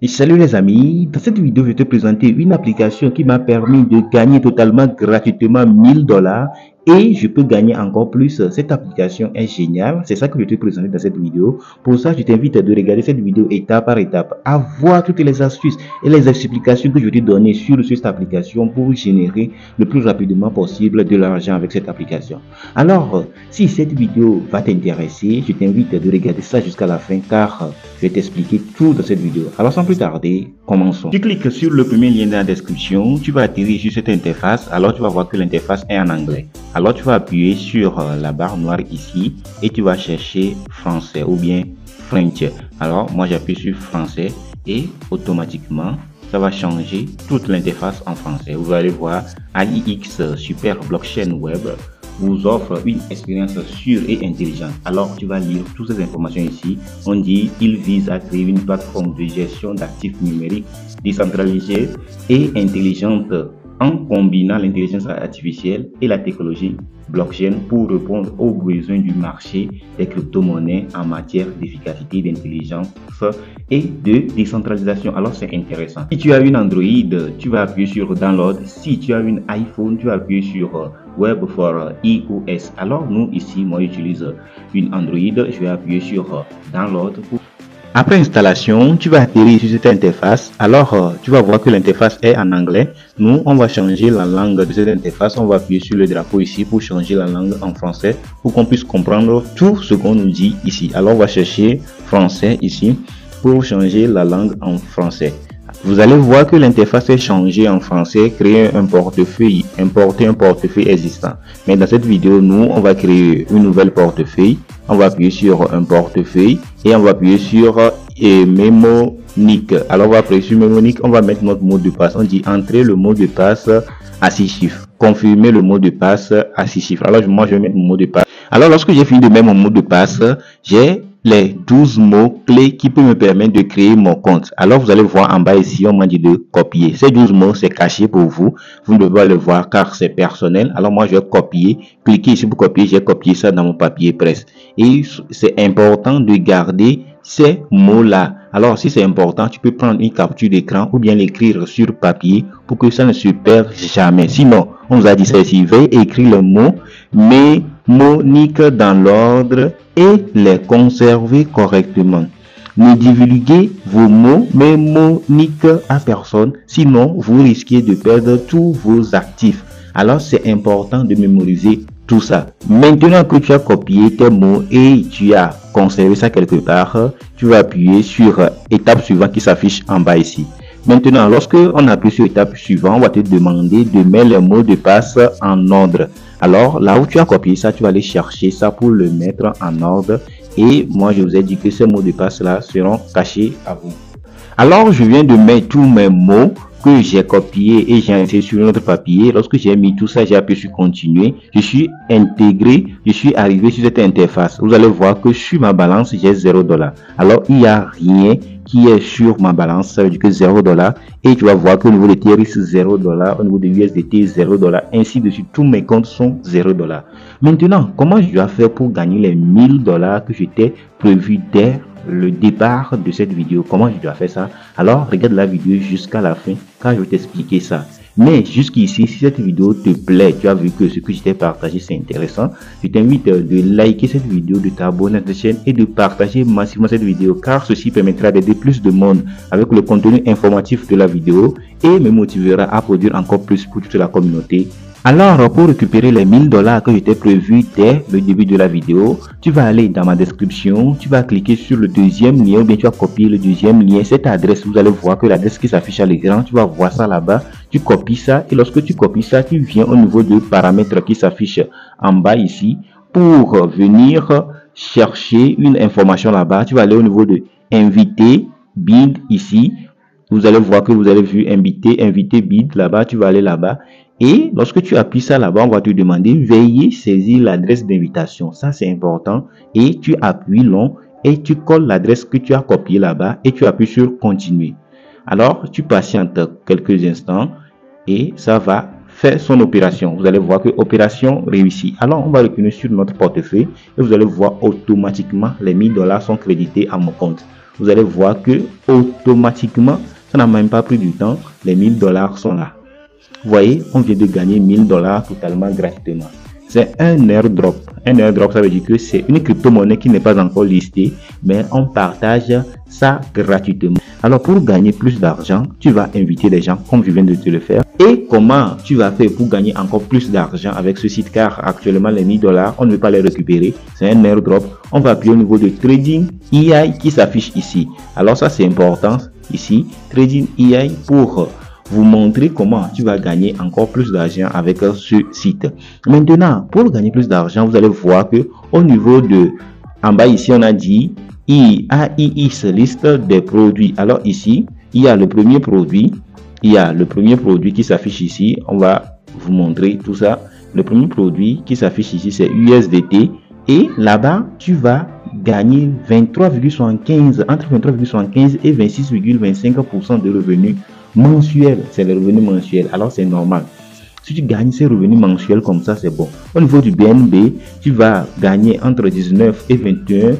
Et salut les amis, dans cette vidéo, je vais te présenter une application qui m'a permis de gagner totalement gratuitement 1000 $ et je peux gagner encore plus. Cette application est géniale, c'est ça que je vais te présenter dans cette vidéo. Pour ça, je t'invite à regarder cette vidéo étape par étape, à voir toutes les astuces et les explications que je vais te donner sur cette application pour générer le plus rapidement possible de l'argent avec cette application. Alors, si cette vidéo va t'intéresser, je t'invite à regarder ça jusqu'à la fin car je vais t'expliquer tout dans cette vidéo. Alors sans plus tarder, commençons. Tu cliques sur le premier lien dans la description, tu vas atterrir sur cette interface. Alors tu vas voir que l'interface est en anglais. Alors tu vas appuyer sur la barre noire ici et tu vas chercher français ou bien French. Alors moi j'appuie sur français et automatiquement ça va changer toute l'interface en français. Vous allez voir AIX Super Blockchain Web vous offre une expérience sûre et intelligente. Alors tu vas lire toutes ces informations ici. On dit il vise à créer une plateforme de gestion d'actifs numériques décentralisée et intelligente en combinant l'intelligence artificielle et la technologie blockchain pour répondre aux besoins du marché des crypto-monnaies en matière d'efficacité, d'intelligence et de décentralisation. Alors c'est intéressant. Si tu as une Android, tu vas appuyer sur Download. Si tu as une iPhone, tu vas appuyer sur Web for iOS. Alors nous ici, moi j'utilise une Android, je vais appuyer sur Download. Après installation, tu vas atterrir sur cette interface. Alors, tu vas voir que l'interface est en anglais. Nous, on va changer la langue de cette interface. On va appuyer sur le drapeau ici pour changer la langue en français pour qu'on puisse comprendre tout ce qu'on nous dit ici. Alors, on va chercher français ici pour changer la langue en français. Vous allez voir que l'interface est changée en français, créer un portefeuille, importer un portefeuille existant. Mais dans cette vidéo, nous, on va créer une nouvelle portefeuille. On va appuyer sur un portefeuille et on va appuyer sur mémonique. Alors, on va appuyer sur mémonique, on va mettre notre mot de passe. On dit entrer le mot de passe à 6 chiffres. Confirmer le mot de passe à 6 chiffres. Alors, moi, je vais mettre mon mot de passe. Alors, lorsque j'ai fini de mettre mon mot de passe, j'ai les 12 mots clés qui peuvent me permettre de créer mon compte. Alors vous allez voir en bas ici, on m'a dit de copier. Ces 12 mots, c'est caché pour vous. Vous ne devez pas le voir car c'est personnel. Alors moi, je vais copier. Cliquez ici pour copier. J'ai copié ça dans mon papier presse. Et c'est important de garder ces mots-là. Alors si c'est important, tu peux prendre une capture d'écran ou bien l'écrire sur papier pour que ça ne se perde jamais. Sinon, on vous a dit ça ici. Veuillez écrire le mot mémonique dans l'ordre et les conserver correctement. Ne divulguez vos mots mémoniques à personne, sinon vous risquez de perdre tous vos actifs. Alors c'est important de mémoriser tout ça. Maintenant que tu as copié tes mots et tu as conservé ça quelque part, tu vas appuyer sur étape suivante qui s'affiche en bas ici. Maintenant, lorsque on appuie sur étape suivante, on va te demander de mettre les mots de passe en ordre. Alors, là où tu as copié ça, tu vas aller chercher ça pour le mettre en ordre. Et moi, je vous ai dit que ces mots de passe là seront cachés à vous. Alors, je viens de mettre tous mes mots que j'ai copiés et j'ai inséré sur notre papier. Lorsque j'ai mis tout ça, j'ai appuyé sur continuer. Je suis intégré, je suis arrivé sur cette interface. Vous allez voir que sur ma balance, j'ai 0 $. Alors, il n'y a rien qui est sur ma balance, ça veut dire que 0 $. Et tu vas voir que au niveau de TRX 0 $, au niveau de USDT 0 $, ainsi de suite, tous mes comptes sont 0 $. Maintenant, comment je dois faire pour gagner les 1000 $ que j'étais prévu dès le départ de cette vidéo? Comment je dois faire ça? Alors regarde la vidéo jusqu'à la fin car je vais t'expliquer ça. Mais jusqu'ici, si cette vidéo te plaît, tu as vu que ce que je t'ai partagé c'est intéressant, je t'invite de liker cette vidéo, de t'abonner à cette chaîne et de partager massivement cette vidéo car ceci permettra d'aider plus de monde avec le contenu informatif de la vidéo et me motivera à produire encore plus pour toute la communauté. Alors, pour récupérer les 1000 $ que j'étais prévu dès le début de la vidéo, tu vas aller dans ma description, tu vas cliquer sur le deuxième lien ou bien tu vas copier le deuxième lien, cette adresse, vous allez voir que l'adresse qui s'affiche à l'écran, tu vas voir ça là-bas, tu copies ça et lorsque tu copies ça, tu viens au niveau de paramètres qui s'affichent en bas ici pour venir chercher une information là-bas. Tu vas aller au niveau de inviter, bid ici, vous allez voir que vous avez vu inviter bid là-bas, tu vas aller là-bas. Et lorsque tu appuies ça là-bas, on va te demander veuillez saisir l'adresse d'invitation. Ça, c'est important. Et tu appuies long et tu colles l'adresse que tu as copiée là-bas et tu appuies sur continuer. Alors, tu patientes quelques instants et ça va faire son opération. Vous allez voir que opération réussie. Alors, on va retourner sur notre portefeuille et vous allez voir automatiquement les 1000 $ sont crédités à mon compte. vous allez voir que automatiquement, ça n'a même pas pris du temps, les 1000 $ sont là. Vous voyez, on vient de gagner 1000 $ totalement gratuitement. C'est un airdrop. Un airdrop, ça veut dire que c'est une crypto-monnaie qui n'est pas encore listée, mais on partage ça gratuitement. Alors, pour gagner plus d'argent, tu vas inviter des gens comme je viens de te le faire. Et comment tu vas faire pour gagner encore plus d'argent avec ce site? Car actuellement, les 1000 $, on ne veut pas les récupérer. C'est un airdrop. On va appuyer au niveau de Trading AI qui s'affiche ici. Alors, ça, c'est important ici. Trading AI pour vous montrer comment tu vas gagner encore plus d'argent avec ce site. Maintenant, pour gagner plus d'argent, vous allez voir que au niveau de en bas ici, on a dit AIX liste des produits. Alors ici, il y a le premier produit. Il y a le premier produit qui s'affiche ici. On va vous montrer tout ça. Le premier produit qui s'affiche ici, c'est USDT. Et là-bas, tu vas gagner 23,75 entre 23,75 et 26,25% de revenus mensuels. C'est le revenu mensuel. Alors, c'est normal. Si tu gagnes ces revenus mensuels comme ça, c'est bon. Au niveau du BNB, tu vas gagner entre 19 et 21%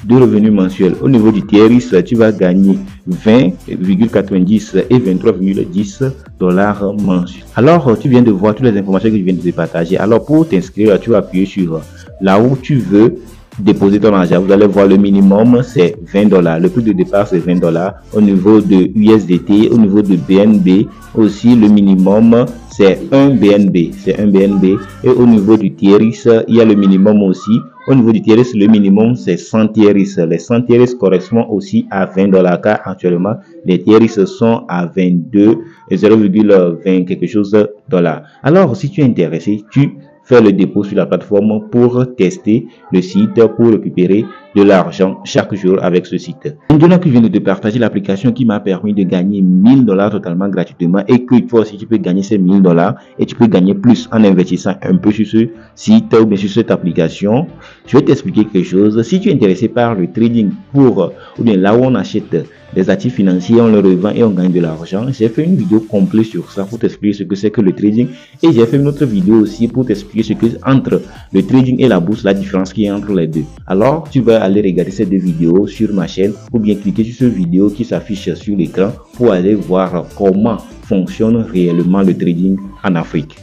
de revenus mensuels. Au niveau du TRX, tu vas gagner 20,90 et 23,10 $ mensuels. Alors, tu viens de voir toutes les informations que je viens de te partager. Alors, pour t'inscrire, tu vas appuyer sur là où tu veux déposer ton argent. Vous allez voir le minimum c'est 20 $. Le prix de départ c'est 20 $. Au niveau de USDT, au niveau de BNB aussi le minimum c'est 1 BNB. C'est 1 BNB. Et au niveau du TRX, il y a le minimum aussi. Au niveau du TRX, le minimum c'est 100 TRX. Les 100 TRX correspondent aussi à 20 $ car actuellement les TRX sont à 22 et 0,20 quelque chose $. Alors si tu es intéressé, tu faire le dépôt sur la plateforme pour tester le site, pour récupérer de l'argent chaque jour avec ce site. Maintenant que je viens de te partager l'application qui m'a permis de gagner 1000 $ totalement gratuitement et que toi aussi tu peux gagner ces 1000 $ et tu peux gagner plus en investissant un peu sur ce site ou bien sur cette application, je vais t'expliquer quelque chose. Si tu es intéressé par le trading ou bien là où on achète des actifs financiers, on le revend et on gagne de l'argent, j'ai fait une vidéo complète sur ça pour t'expliquer ce que c'est que le trading et j'ai fait une autre vidéo aussi pour t'expliquer ce que entre le trading et la bourse, la différence qui est entre les deux. Alors tu vas aller regarder ces deux vidéos sur ma chaîne ou bien cliquer sur cette vidéo qui s'affiche sur l'écran pour aller voir comment fonctionne réellement le trading en Afrique.